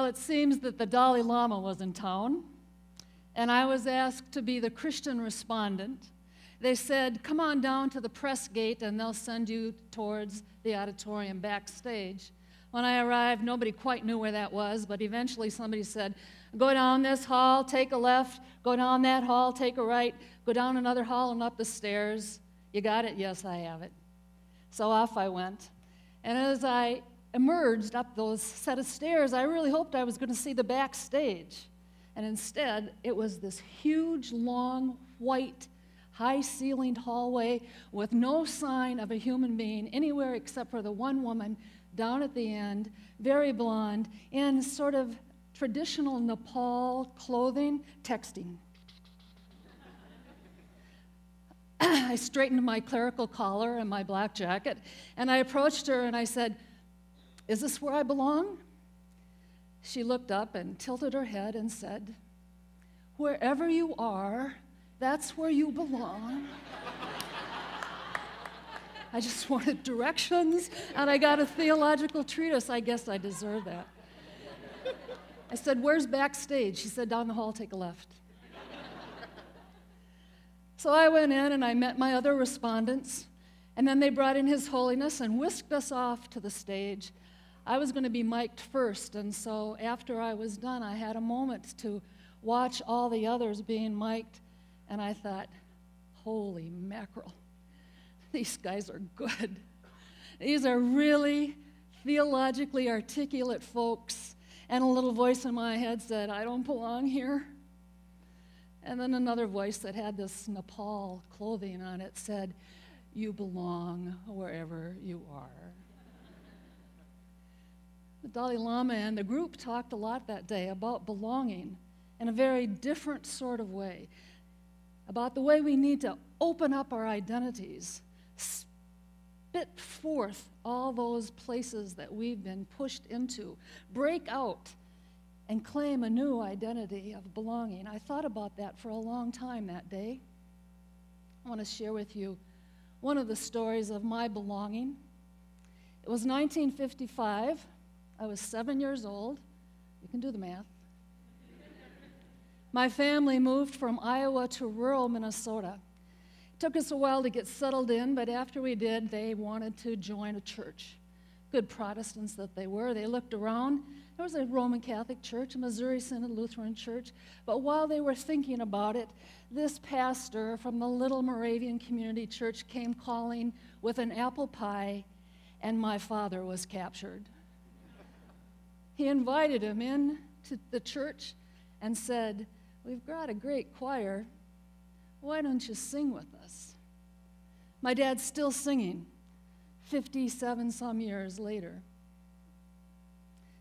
Well, it seems that the Dalai Lama was in town, and I was asked to be the Christian respondent. They said, come on down to the press gate and they'll send you towards the auditorium backstage. When I arrived, nobody quite knew where that was, but eventually somebody said, go down this hall, take a left, go down that hall, take a right, go down another hall and up the stairs. You got it? Yes, I have it. So off I went. And as I emerged up those set of stairs, I really hoped I was going to see the backstage. And instead, it was this huge, long, white, high-ceilinged hallway with no sign of a human being anywhere except for the one woman down at the end, very blonde, in sort of traditional Nepal clothing, texting. I straightened my clerical collar and my black jacket, and I approached her and I said, is this where I belong? She looked up and tilted her head and said, wherever you are, that's where you belong. I just wanted directions, and I got a theological treatise. I guess I deserve that. I said, where's backstage? She said, down the hall, take a left. So I went in and I met my other respondents, and then they brought in His Holiness and whisked us off to the stage. I was going to be mic'd first, and so after I was done, I had a moment to watch all the others being mic'd, and I thought, holy mackerel, these guys are good. These are really theologically articulate folks. And a little voice in my head said, I don't belong here. And then another voice that had this Nepal clothing on it said, you belong wherever you are. The Dalai Lama and the group talked a lot that day about belonging in a very different sort of way, about the way we need to open up our identities, spit forth all those places that we've been pushed into, break out and claim a new identity of belonging. I thought about that for a long time that day. I want to share with you one of the stories of my belonging. It was 1955. I was 7 years old. You can do the math. My family moved from Iowa to rural Minnesota. It took us a while to get settled in, but after we did, they wanted to join a church. Good Protestants that they were. They looked around. There was a Roman Catholic church, a Missouri Synod Lutheran church, but while they were thinking about it, this pastor from the little Moravian community church came calling with an apple pie, and my father was captured. He invited him in to the church and said, we've got a great choir. Why don't you sing with us? My dad's still singing 57 some years later.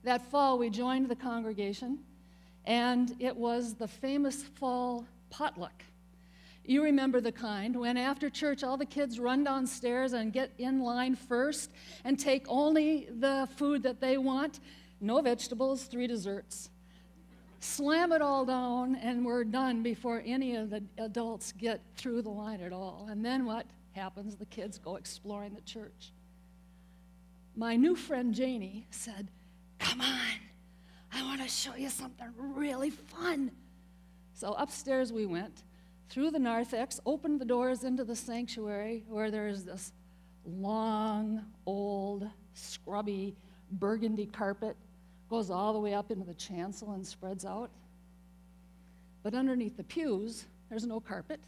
That fall, we joined the congregation, and it was the famous fall potluck. You remember the kind when after church all the kids run downstairs and get in line first and take only the food that they want, no vegetables, 3 desserts. Slam it all down, and we're done before any of the adults get through the line at all. And then what happens? The kids go exploring the church. My new friend Janie said, come on, I want to show you something really fun. So upstairs we went, through the narthex, opened the doors into the sanctuary where there is this long, old, scrubby, burgundy carpet, goes all the way up into the chancel and spreads out. But underneath the pews, there's no carpet.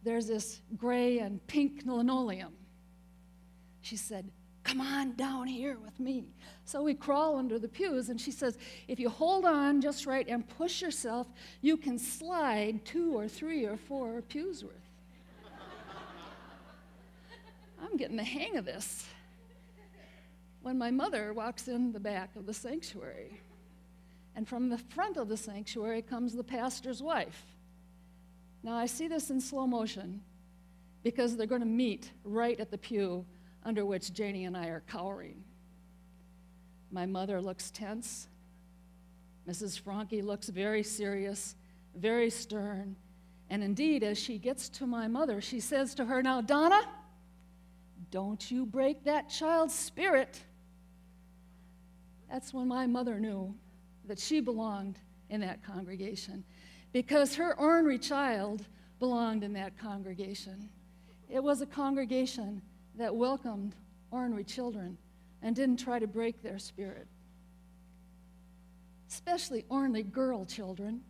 There's this gray and pink linoleum. She said, come on down here with me. So we crawl under the pews, and she says, if you hold on just right and push yourself, you can slide 2 or 3 or 4 pews worth. I'm getting the hang of this. When my mother walks in the back of the sanctuary, and from the front of the sanctuary comes the pastor's wife. Now, I see this in slow motion because they're going to meet right at the pew under which Janie and I are cowering. My mother looks tense. Mrs. Franke looks very serious, very stern. And indeed, as she gets to my mother, she says to her, now, Donna, don't you break that child's spirit. That's when my mother knew that she belonged in that congregation because her ornery child belonged in that congregation. It was a congregation that welcomed ornery children and didn't try to break their spirit, especially ornery girl children.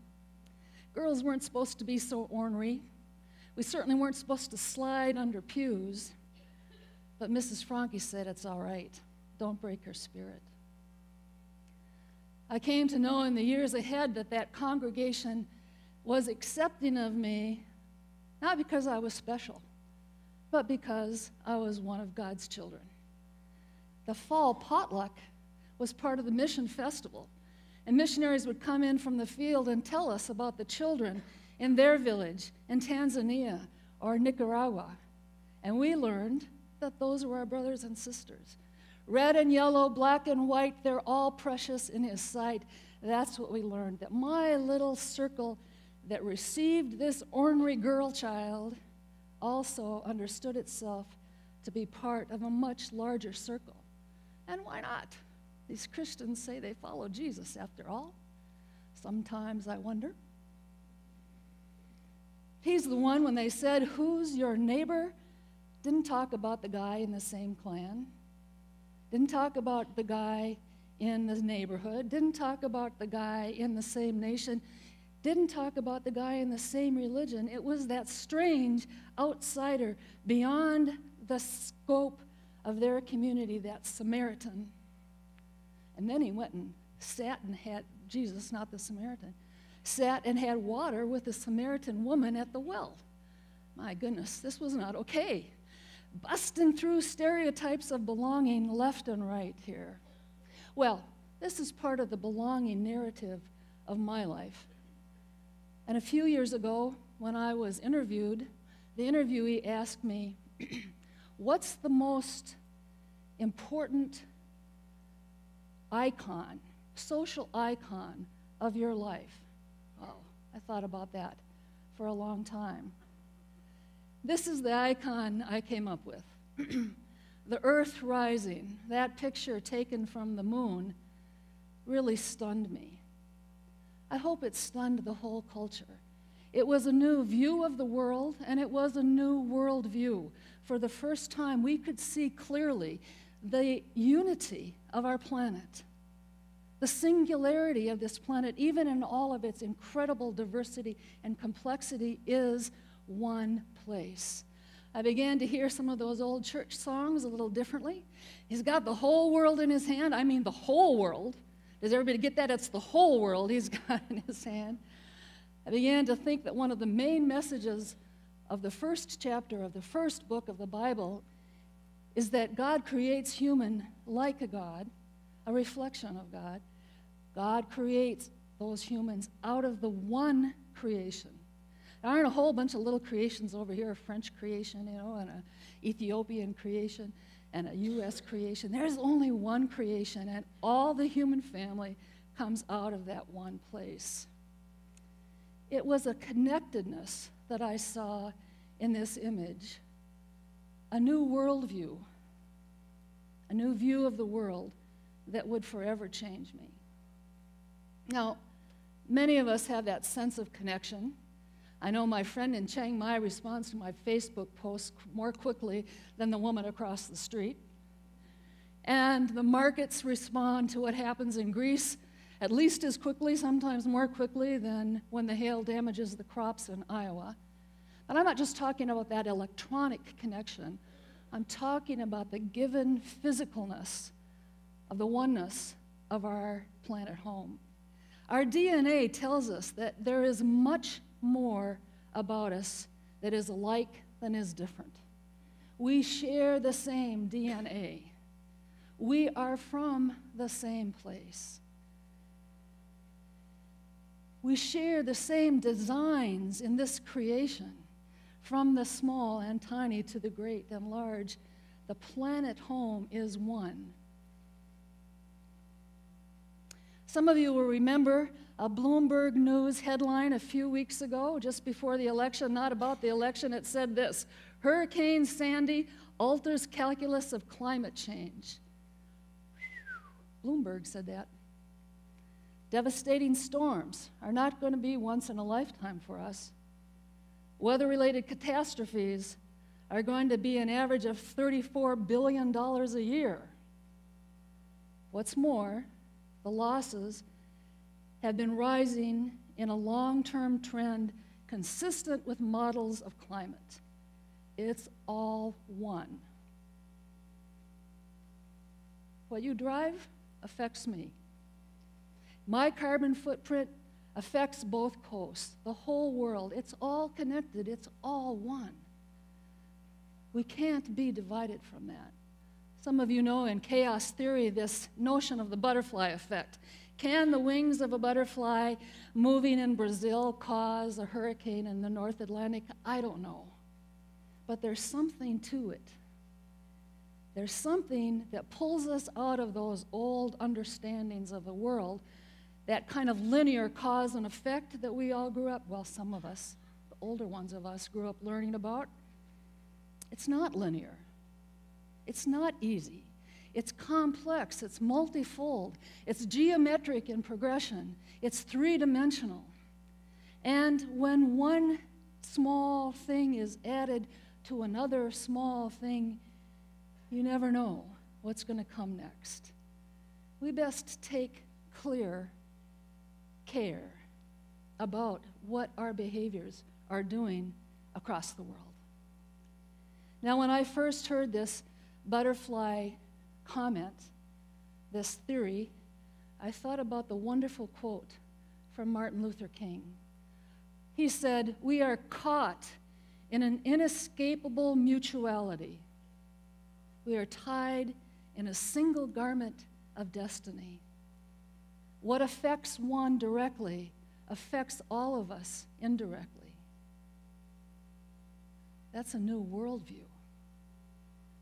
Girls weren't supposed to be so ornery. We certainly weren't supposed to slide under pews, but Mrs. Franke said it's all right. Don't break her spirit. I came to know in the years ahead that that congregation was accepting of me, not because I was special, but because I was one of God's children. The fall potluck was part of the mission festival, and missionaries would come in from the field and tell us about the children in their village in Tanzania or Nicaragua, and we learned that those were our brothers and sisters. Red and yellow, black and white, they're all precious in His sight. That's what we learned, that my little circle that received this ornery girl child also understood itself to be part of a much larger circle. And why not? These Christians say they follow Jesus after all. Sometimes I wonder. He's the one, when they said, "Who's your neighbor?" didn't talk about the guy in the same clan, didn't talk about the guy in the neighborhood, didn't talk about the guy in the same nation, didn't talk about the guy in the same religion. It was that strange outsider beyond the scope of their community, that Samaritan. And then he went and sat and had, Jesus, not the Samaritan, sat and had water with the Samaritan woman at the well. My goodness, this was not okay. Busting through stereotypes of belonging left and right here. Well, this is part of the belonging narrative of my life. And a few years ago, when I was interviewed, the interviewee asked me, what's the most important icon, social icon of your life? Oh, I thought about that for a long time. This is the icon I came up with. The Earth rising, that picture taken from the moon, really stunned me. I hope it stunned the whole culture. It was a new view of the world, and it was a new world view. For the first time, we could see clearly the unity of our planet, the singularity of this planet, even in all of its incredible diversity and complexity, is one place. I began to hear some of those old church songs a little differently. He's got the whole world in his hand. I mean, the whole world. Does everybody get that? It's the whole world He's got in His hand. I began to think that one of the main messages of the first chapter of the first book of the Bible is that God creates human like a God, a reflection of God. God creates those humans out of the one creation. There aren't a whole bunch of little creations over here, a French creation, and an Ethiopian creation, and a U.S. creation. There's only one creation, and all the human family comes out of that one place. It was a connectedness that I saw in this image, a new worldview, a new view of the world that would forever change me. Now, many of us have that sense of connection. I know my friend in Chiang Mai responds to my Facebook posts more quickly than the woman across the street. And the markets respond to what happens in Greece at least as quickly, sometimes more quickly, than when the hail damages the crops in Iowa. But I'm not just talking about that electronic connection. I'm talking about the given physicalness of the oneness of our planet home. Our DNA tells us that there is much more about us that is alike than is different. We share the same DNA. We are from the same place. We share the same designs in this creation, from the small and tiny to the great and large. The planet home is one. Some of you will remember a Bloomberg News headline a few weeks ago, just before the election, not about the election. It said this: Hurricane Sandy alters calculus of climate change. Bloomberg said that. Devastating storms are not going to be once in a lifetime for us. Weather-related catastrophes are going to be an average of $34 billion a year. What's more, the losses have been rising in a long-term trend consistent with models of climate. It's all one. What you drive affects me. My carbon footprint affects both coasts, the whole world. It's all connected. It's all one. We can't be divided from that. Some of you know in chaos theory this notion of the butterfly effect. Can the wings of a butterfly moving in Brazil cause a hurricane in the North Atlantic? I don't know. But there's something to it. There's something that pulls us out of those old understandings of the world, that kind of linear cause and effect that we all grew up, well, some of us, the older ones of us, grew up learning about. It's not linear. It's not easy. It's complex. It's multifold. It's geometric in progression. It's three-dimensional. And when one small thing is added to another small thing, you never know what's going to come next. We best take clear care about what our behaviors are doing across the world. Now, when I first heard this butterfly comment, this theory, I thought about the wonderful quote from Martin Luther King. He said, "We are caught in an inescapable mutuality. We are tied in a single garment of destiny. What affects one directly affects all of us indirectly." That's a new worldview.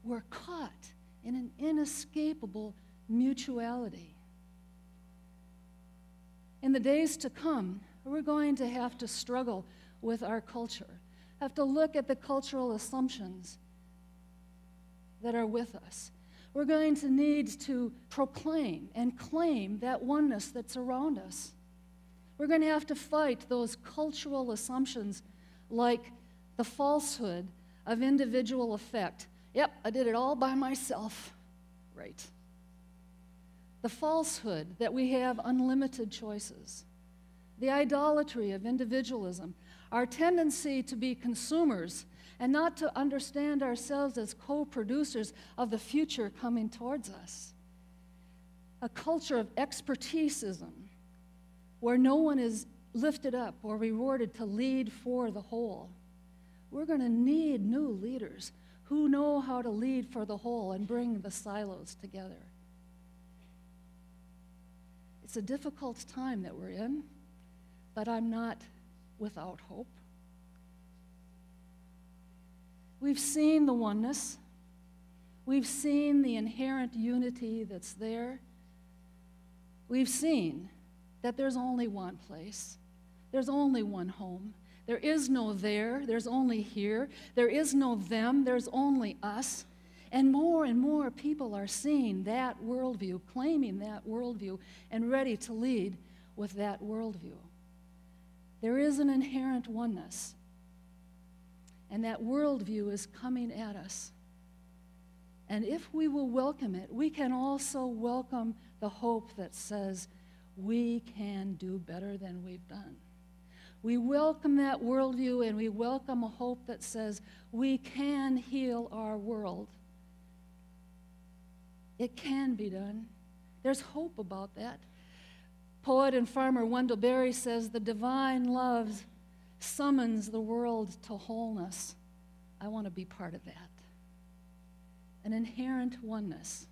We're caught in an inescapable mutuality. In the days to come, we're going to have to struggle with our culture, have to look at the cultural assumptions that are with us. We're going to need to proclaim and claim that oneness that's around us. We're going to have to fight those cultural assumptions like the falsehood of individual effect. Yep, I did it all by myself. Right. The falsehood that we have unlimited choices. The idolatry of individualism. Our tendency to be consumers and not to understand ourselves as co-producers of the future coming towards us. A culture of expertiseism, where no one is lifted up or rewarded to lead for the whole. We're going to need new leaders who know how to lead for the whole and bring the silos together. It's a difficult time that we're in, but I'm not without hope. We've seen the oneness. We've seen the inherent unity that's there. We've seen that there's only one place. There's only one home. There is no there. There's only here. There is no them. There's only us. And more people are seeing that worldview, claiming that worldview, and ready to lead with that worldview. There is an inherent oneness. And that worldview is coming at us. And if we will welcome it, we can also welcome the hope that says we can do better than we've done. We welcome that worldview, and we welcome a hope that says we can heal our world. It can be done. There's hope about that. Poet and farmer Wendell Berry says, "The divine love summons the world to wholeness." I want to be part of that. An inherent oneness.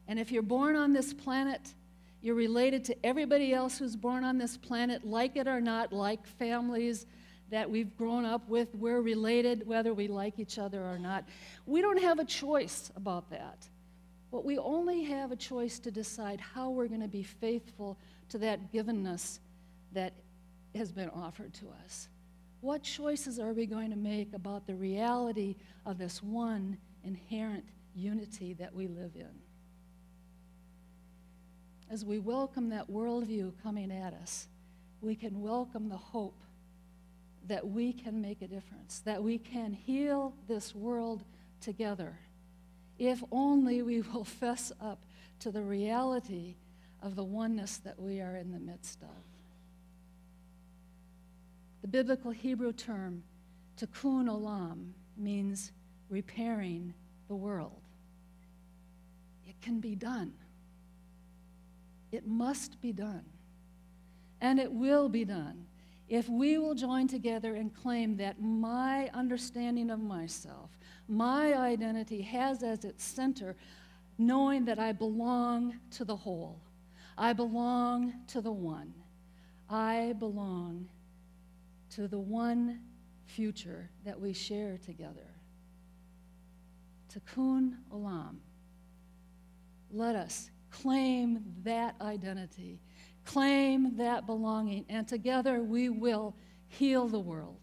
And if you're born on this planet, you're related to everybody else who's born on this planet, like it or not, like families that we've grown up with. We're related whether we like each other or not. We don't have a choice about that. But we only have a choice to decide how we're going to be faithful to that givenness that has been offered to us. What choices are we going to make about the reality of this one inherent unity that we live in? as we welcome that worldview coming at us, we can welcome the hope that we can make a difference, that we can heal this world together, if only we will fess up to the reality of the oneness that we are in the midst of. The biblical Hebrew term tikkun olam means repairing the world. It can be done. It must be done. And it will be done if we will join together and claim that my understanding of myself, my identity has as its center knowing that I belong to the whole. I belong to the one. I belong to the one future that we share together. Tikkun olam. Let us claim that identity, claim that belonging, and together we will heal the world.